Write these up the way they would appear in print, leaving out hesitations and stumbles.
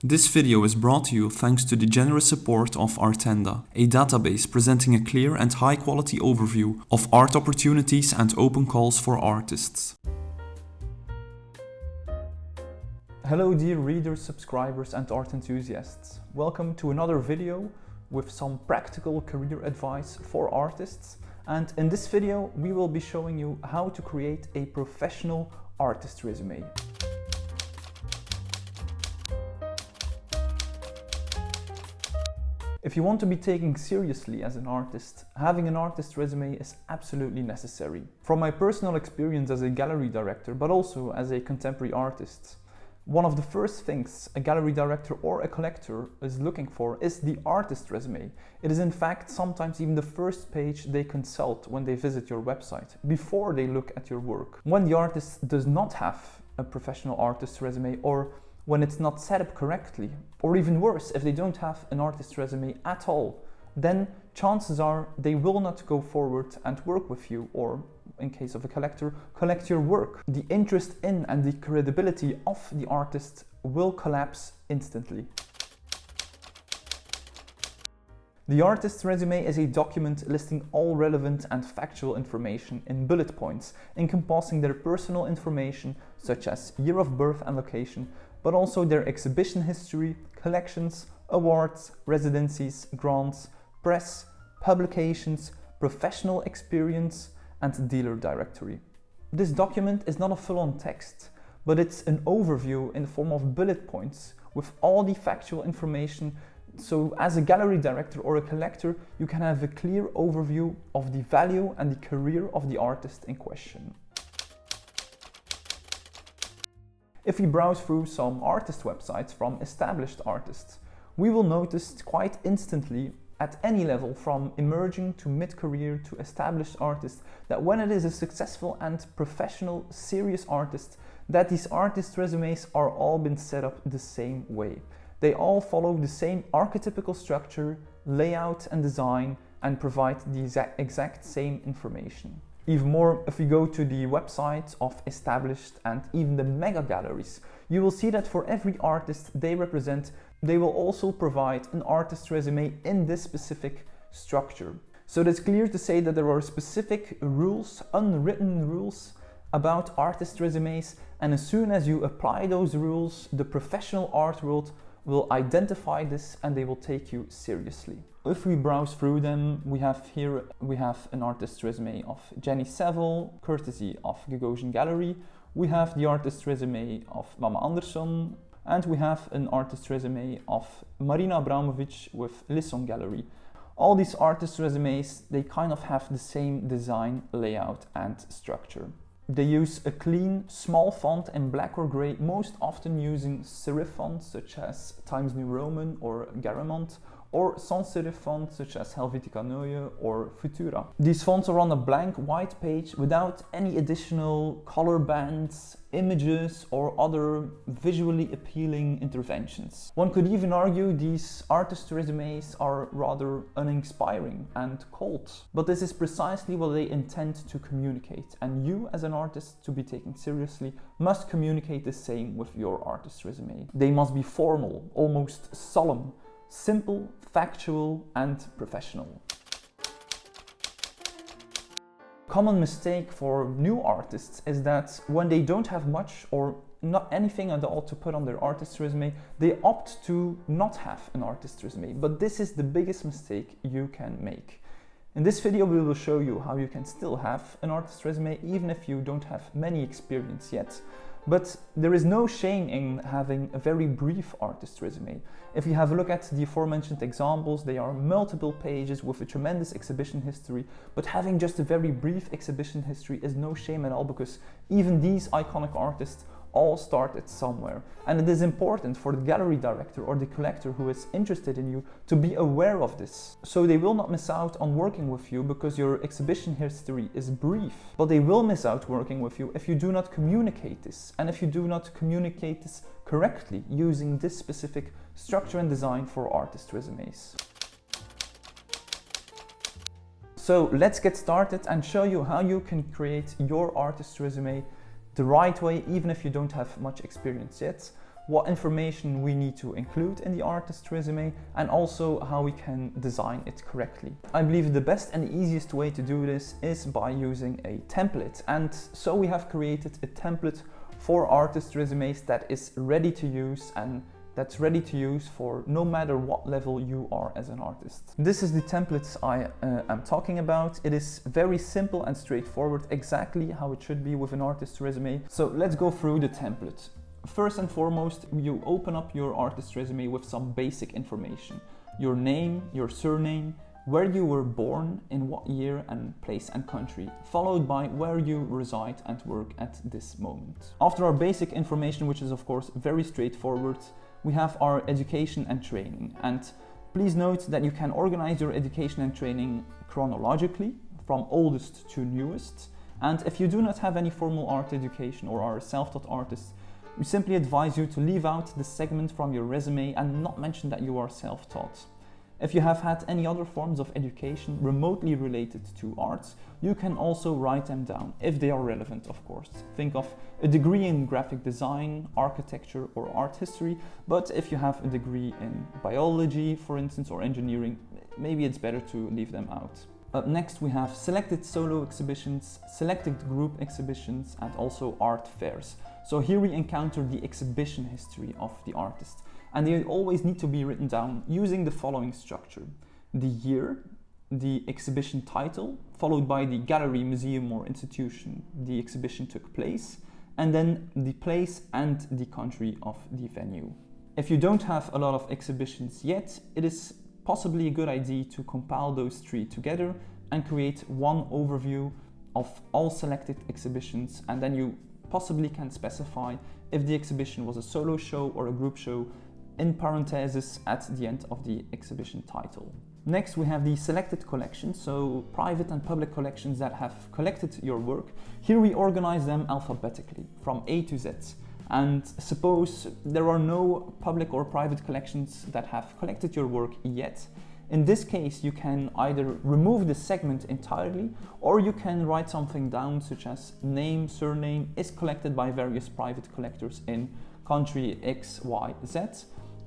This video is brought to you thanks to the generous support of Artenda, a database presenting a clear and high-quality overview of art opportunities and open calls for artists. Hello dear readers, subscribers and art enthusiasts. Welcome to another video with some practical career advice for artists. And in this video we will be showing you how to create a professional artist resume. If you want to be taken seriously as an artist, having an artist resume is absolutely necessary. From my personal experience as a gallery director, but also as a contemporary artist, one of the first things a gallery director or a collector is looking for is the artist resume. It is in fact sometimes even the first page they consult when they visit your website, before they look at your work. When the artist does not have a professional artist resume, or when it's not set up correctly, or even worse, if they don't have an artist resume at all, then chances are they will not go forward and work with you, or in case of a collector, collect your work. The interest in and the credibility of the artist will collapse instantly. The artist's resume is a document listing all relevant and factual information in bullet points, encompassing their personal information such as year of birth and location, but also their exhibition history, collections, awards, residencies, grants, press, publications, professional experience, and dealer directory. This document is not a full-on text, but it's an overview in the form of bullet points with all the factual information. So as a gallery director or a collector, you can have a clear overview of the value and the career of the artist in question. If we browse through some artist websites from established artists, we will notice quite instantly at any level, from emerging to mid-career to established artists, that when it is a successful and professional, serious artist, that these artist resumes are all been set up the same way. They all follow the same archetypical structure, layout and design, and provide the exact same information. Even more, if we go to the websites of established and even the mega galleries, you will see that for every artist they represent, they will also provide an artist resume in this specific structure. So it's clear to say that there are specific rules, unwritten rules about artist resumes, and as soon as you apply those rules, the professional art world will identify this and they will take you seriously. If we browse through them, we have an artist resume of Jenny Saville, courtesy of Gagosian Gallery. We have the artist resume of Mama Andersson, and we have an artist resume of Marina Abramovic with Lisson Gallery. All these artist resumes, they kind of have the same design, layout and structure. They use a clean, small font in black or grey, most often using serif fonts such as Times New Roman or Garamond, or sans serif fonts such as Helvetica Neue or Futura. These fonts are on a blank white page without any additional color bands, images or other visually appealing interventions. One could even argue these artist resumes are rather uninspiring and cold, but this is precisely what they intend to communicate, and you as an artist, to be taken seriously, must communicate the same with your artist resume. They must be formal, almost solemn, simple, factual and professional. Common mistake for new artists is that when they don't have much or not anything at all to put on their artist resume, they opt to not have an artist resume. But this is the biggest mistake you can make. In this video we will show you how you can still have an artist resume even if you don't have many experience yet. But there is no shame in having a very brief artist resume. If you have a look at the aforementioned examples, they are multiple pages with a tremendous exhibition history, but having just a very brief exhibition history is no shame at all, because even these iconic artists all started somewhere. And it is important for the gallery director or the collector who is interested in you to be aware of this. So they will not miss out on working with you because your exhibition history is brief, but they will miss out working with you if you do not communicate this, and if you do not communicate this correctly using this specific structure and design for artist resumes. So let's get started and show you how you can create your artist resume the right way, even if you don't have much experience yet. what information we need to include in the artist's resume, and also how we can design it correctly. I believe the best and easiest way to do this is by using a template, and so we have created a template for artist resumes that is ready to use, and that's ready to use for no matter what level you are as an artist. This is the template I am talking about. It is very simple and straightforward, exactly how it should be with an artist's resume. So let's go through the template. First and foremost, you open up your artist's resume with some basic information. Your name, your surname, where you were born, in what year and place and country, followed by where you reside and work at this moment. After our basic information, which is of course very straightforward, we have our education and training. And please note that you can organize your education and training chronologically, from oldest to newest. And if you do not have any formal art education or are a self-taught artist, we simply advise you to leave out the segment from your resume and not mention that you are self-taught. If you have had any other forms of education remotely related to arts, you can also write them down, if they are relevant, of course. Think of a degree in graphic design, architecture, or art history, but if you have a degree in biology, for instance, or engineering, maybe it's better to leave them out. Up next, we have selected solo exhibitions, selected group exhibitions, and also art fairs. So here we encounter the exhibition history of the artist. And they always need to be written down using the following structure: the year, the exhibition title, followed by the gallery, museum, or institution the exhibition took place, and then the place and the country of the venue. If you don't have a lot of exhibitions yet, it is possibly a good idea to compile those three together and create one overview of all selected exhibitions, and then you possibly can specify if the exhibition was a solo show or a group show in parentheses at the end of the exhibition title. Next, we have the selected collections, so private and public collections that have collected your work. Here we organize them alphabetically from A to Z. And suppose there are no public or private collections that have collected your work yet. In this case, you can either remove the segment entirely, or you can write something down such as name, surname is collected by various private collectors in country X, Y, Z.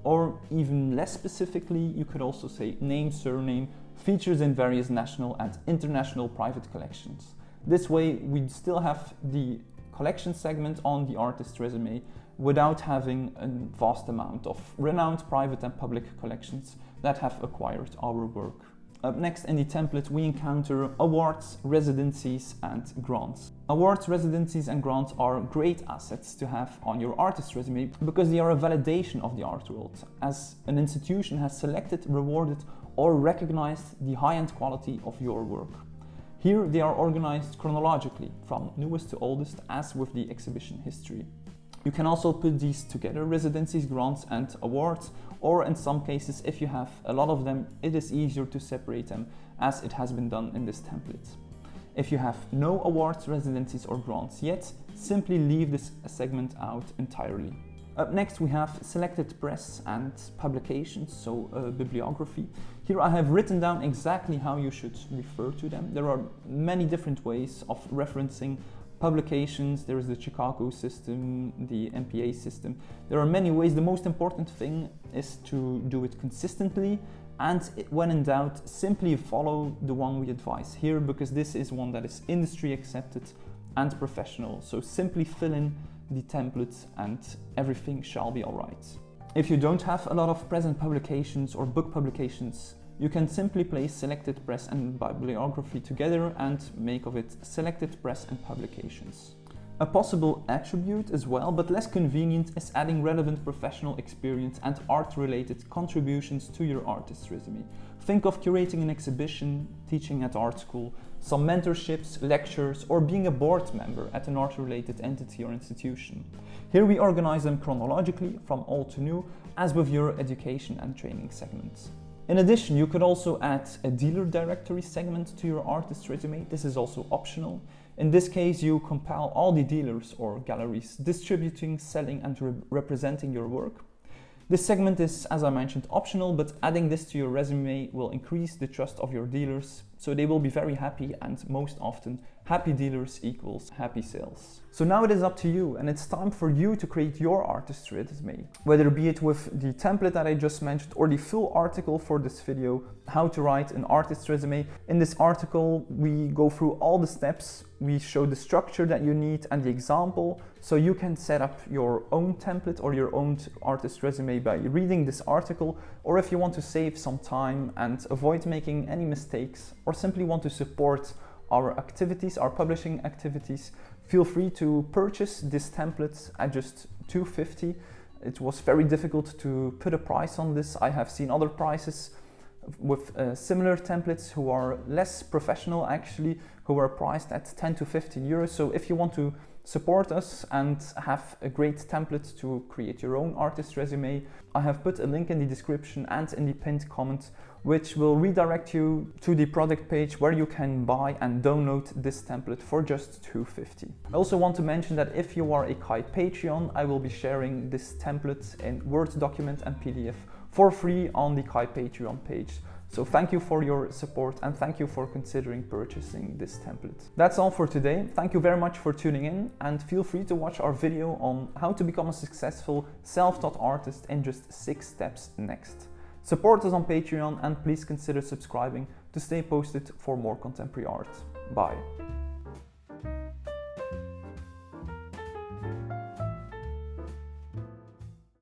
Or even less specifically, you could also say name, surname, features in various national and international private collections. This way, we'd still have the collection segment on the artist's resume without having a vast amount of renowned private and public collections that have acquired our work. Up next in the template, we encounter awards, residencies, and grants. Awards, residencies, and grants are great assets to have on your artist resume because they are a validation of the art world, as an institution has selected, rewarded, or recognized the high-end quality of your work. Here they are organized chronologically, from newest to oldest, as with the exhibition history. You can also put these together, residencies, grants, and awards, or in some cases, if you have a lot of them, it is easier to separate them, as it has been done in this template. If you have no awards, residencies, or grants yet, simply leave this segment out entirely. Up next, we have selected press and publications, so bibliography. Here I have written down exactly how you should refer to them. There are many different ways of referencing publications. There is the Chicago system, the MPA system. There are many ways. The most important thing is to do it consistently, and when in doubt, simply follow the one we advise here, because this is one that is industry accepted and professional. So simply fill in the templates and everything shall be all right. If you don't have a lot of present publications or book publications, you can simply place selected press and bibliography together and make of it selected press and publications. A possible attribute as well, but less convenient, is adding relevant professional experience and art-related contributions to your artist's resume. Think of curating an exhibition, teaching at art school, some mentorships, lectures, or being a board member at an art-related entity or institution. Here we organize them chronologically from old to new, as with your education and training segments. In addition, you could also add a dealer directory segment to your artist's resume. This is also optional. In this case, you compile all the dealers or galleries distributing, selling, and representing your work. This segment is, as I mentioned, optional, but adding this to your resume will increase the trust of your dealers so they will be very happy, and most often happy dealers equals happy sales. So now it is up to you, and it's time for you to create your artist resume. Whether be it with the template that I just mentioned or the full article for this video, how to write an artist resume. In this article, we go through all the steps. We show the structure that you need and the example, so you can set up your own template or your own artist resume by reading this article, or if you want to save some time and avoid making any mistakes, or simply want to support our activities, our publishing activities, feel free to purchase this template at just $2.50. It was very difficult to put a price on this. I have seen other prices with similar templates who are less professional actually, who are priced at 10 to 15 euros. So if you want to support us and have a great template to create your own artist resume, I have put a link in the description and in the pinned comment, which will redirect you to the product page where you can buy and download this template for just $2.50. I also want to mention that if you are a CAI Patreon, I will be sharing this template in Word document and PDF for free on the CAI Patreon page. So thank you for your support, and thank you for considering purchasing this template. That's all for today. Thank you very much for tuning in, and feel free to watch our video on how to become a successful self-taught artist in just 6 steps next. Support us on Patreon, and please consider subscribing to stay posted for more contemporary art. Bye.